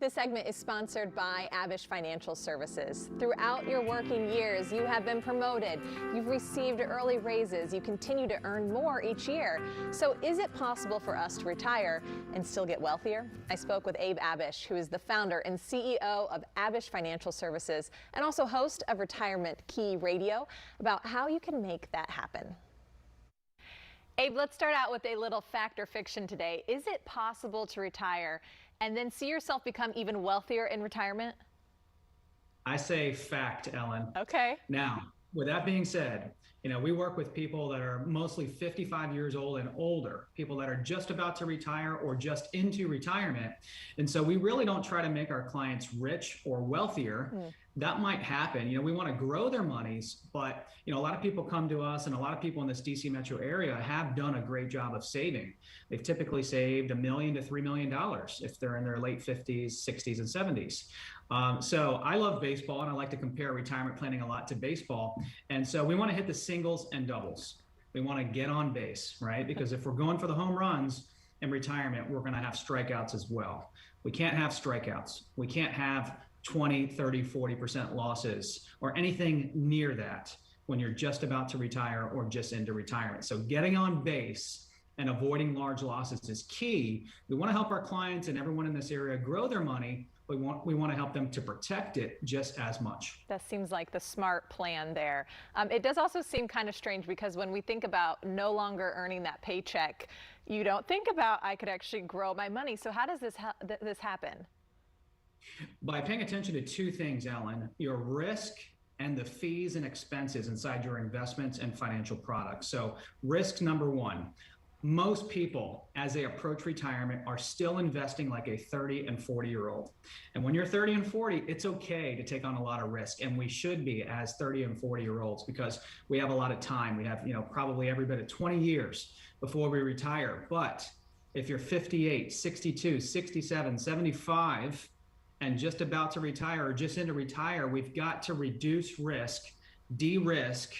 This segment is sponsored by Abish Financial Services. Throughout your working years, you have been promoted. You've received early raises. You continue to earn more each year. So is it possible for us to retire and still get wealthier? I spoke with Abe Abish, who is the founder and CEO of Abish Financial Services and also host of Retirement Key Radio, about how you can make that happen. Abe, let's start out with a little fact or fiction today. Is it possible to retire and then see yourself become even wealthier in retirement? I say fact, Ellen. Okay. Now, with that being said, we work with people that are mostly 55 years old and older, people that are just about to retire or just into retirement. And so we really don't try to make our clients rich or wealthier. That might happen. We want to grow their monies, but a lot of people come to us, and a lot of people in this DC metro area have done a great job of saving. They've typically saved $1 million to $3 million if they're in their late 50s, 60s, and 70s. So I love baseball, and I like to compare retirement planning a lot to baseball. And so we want to hit the singles and doubles. We want to get on base, right? Because if we're going for the home runs in retirement, we're going to have strikeouts as well. We can't have strikeouts. We can't have 20, 30, 40% losses or anything near that when you're just about to retire or just into retirement. So getting on base and avoiding large losses is key. We want to help our clients and everyone in this area grow their money. We want to help them to protect it just as much. That seems like the smart plan there. It does also seem kind of strange because when we think about no longer earning that paycheck, you don't think about I could actually grow my money. So how does this happen? By paying attention to two things, Ellen: your risk and the fees and expenses inside your investments and financial products. So risk number one. Most people, as they approach retirement, are still investing like a 30 and 40-year-old. And when you're 30 and 40, it's okay to take on a lot of risk. And we should be as 30 and 40-year-olds because we have a lot of time. We have, probably every bit of 20 years before we retire. But if you're 58, 62, 67, 75, and just about to retire or just into retire, we've got to reduce risk, de-risk,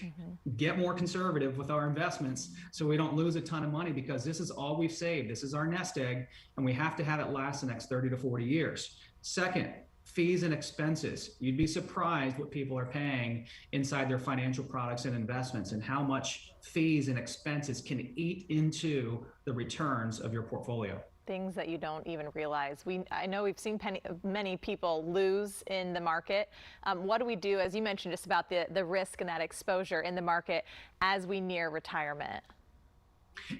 get more conservative with our investments so we don't lose a ton of money, because this is all we've saved. This is our nest egg, and we have to have it last the next 30 to 40 years. Second, fees and expenses. You'd be surprised what people are paying inside their financial products and investments, and how much fees and expenses can eat into the returns of your portfolio. Things that you don't even realize. I know we've seen many people lose in the market. What do we do, as you mentioned, just about the risk and that exposure in the market as we near retirement?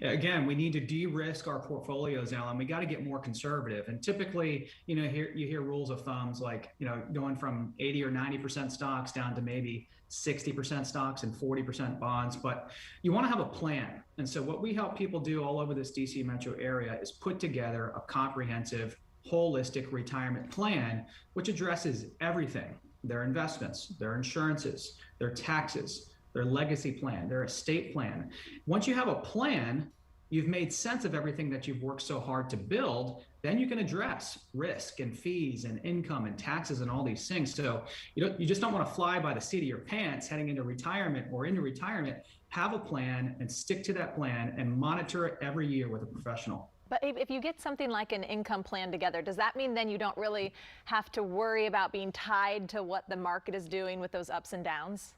Again, we need to de-risk our portfolios, Alan. We got to get more conservative. And typically, you hear rules of thumbs like, going from 80 or 90% stocks down to maybe 60% stocks and 40% bonds. But you want to have a plan. And so what we help people do all over this DC metro area is put together a comprehensive, holistic retirement plan, which addresses everything: their investments, their insurances, their taxes, their legacy plan, their estate plan. Once you have a plan, you've made sense of everything that you've worked so hard to build, then you can address risk and fees and income and taxes and all these things. So you just don't want to fly by the seat of your pants heading into retirement or into retirement. Have a plan and stick to that plan and monitor it every year with a professional. But if you get something like an income plan together, does that mean then you don't really have to worry about being tied to what the market is doing with those ups and downs?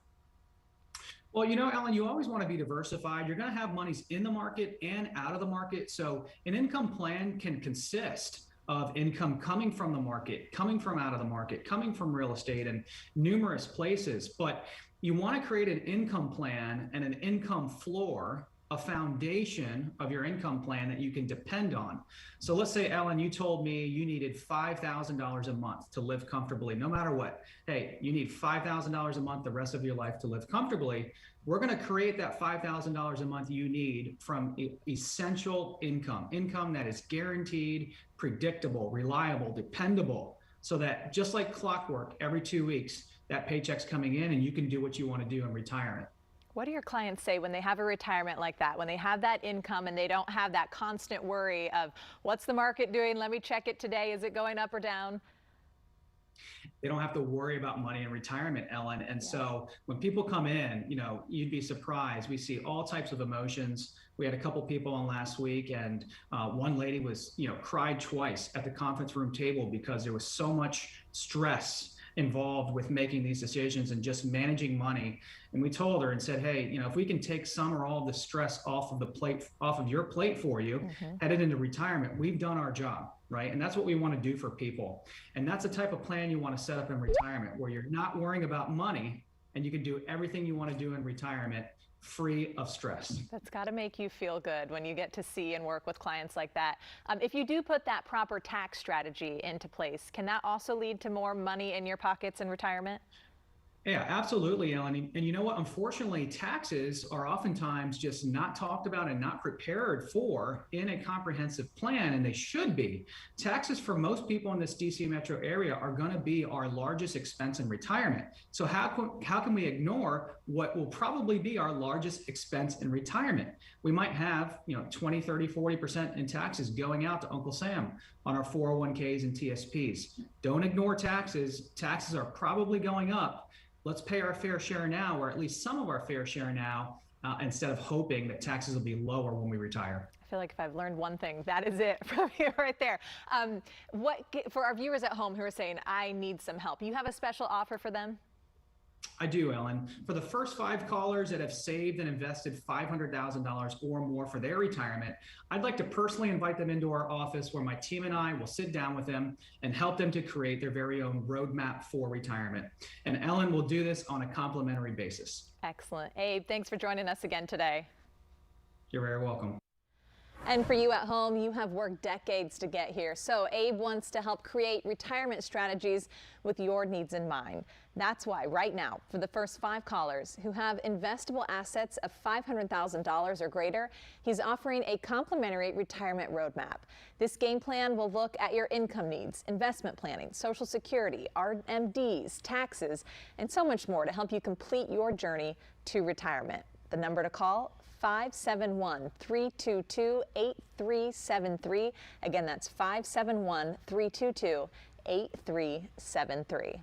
Well, Ellen, you always want to be diversified. You're going to have monies in the market and out of the market. So an income plan can consist of income coming from the market, coming from out of the market, coming from real estate and numerous places. But you want to create an income plan and an income floor, a foundation of your income plan that you can depend on. So let's say, Ellen, you told me you needed $5,000 a month to live comfortably, no matter what. Hey, you need $5,000 a month the rest of your life to live comfortably. We're going to create that $5,000 a month you need from essential income that is guaranteed, predictable, reliable, dependable, so that just like clockwork, every 2 weeks, that paycheck's coming in and you can do what you want to do in retirement. What do your clients say when they have a retirement like that, when they have that income and they don't have that constant worry of what's the market doing? Let me check it today. Is it going up or down? They don't have to worry about money in retirement, Ellen. And Yeah. so when people come in, you'd be surprised. We see all types of emotions. We had a couple people on last week, and one lady was, cried twice at the conference room table because there was so much stress involved with making these decisions and just managing money. And we told her and said, hey, if we can take some or all of the stress off of your plate for you, headed into retirement, we've done our job, right? And that's what we want to do for people. And that's the type of plan you want to set up in retirement, where you're not worrying about money and you can do everything you want to do in retirement free of stress. That's got to make you feel good when you get to see and work with clients like that. If you do put that proper tax strategy into place, can that also lead to more money in your pockets in retirement? Yeah, absolutely, Ellen. And you know what? Unfortunately, taxes are oftentimes just not talked about and not prepared for in a comprehensive plan, and they should be. Taxes for most people in this DC metro area are going to be our largest expense in retirement. So how can we ignore what will probably be our largest expense in retirement? We might have, 20, 30, 40% in taxes going out to Uncle Sam on our 401ks and TSPs. Don't ignore taxes. Taxes are probably going up. Let's pay our fair share now, or at least some of our fair share now, instead of hoping that taxes will be lower when we retire. I feel like if I've learned one thing, that is it from you right there. For our viewers at home who are saying, I need some help, you have a special offer for them? I do, Ellen. For the first 5 callers that have saved and invested $500,000 or more for their retirement, I'd like to personally invite them into our office where my team and I will sit down with them and help them to create their very own roadmap for retirement. And Ellen will do this on a complimentary basis. Excellent. Abe, thanks for joining us again today. You're very welcome. And for you at home, you have worked decades to get here. So Abe wants to help create retirement strategies with your needs in mind. That's why right now, for the first 5 callers who have investable assets of $500,000 or greater, he's offering a complimentary retirement roadmap. This game plan will look at your income needs, investment planning, Social Security, RMDs, taxes, and so much more to help you complete your journey to retirement. The number to call, 571-322-8373. Again, that's 571-322-8373.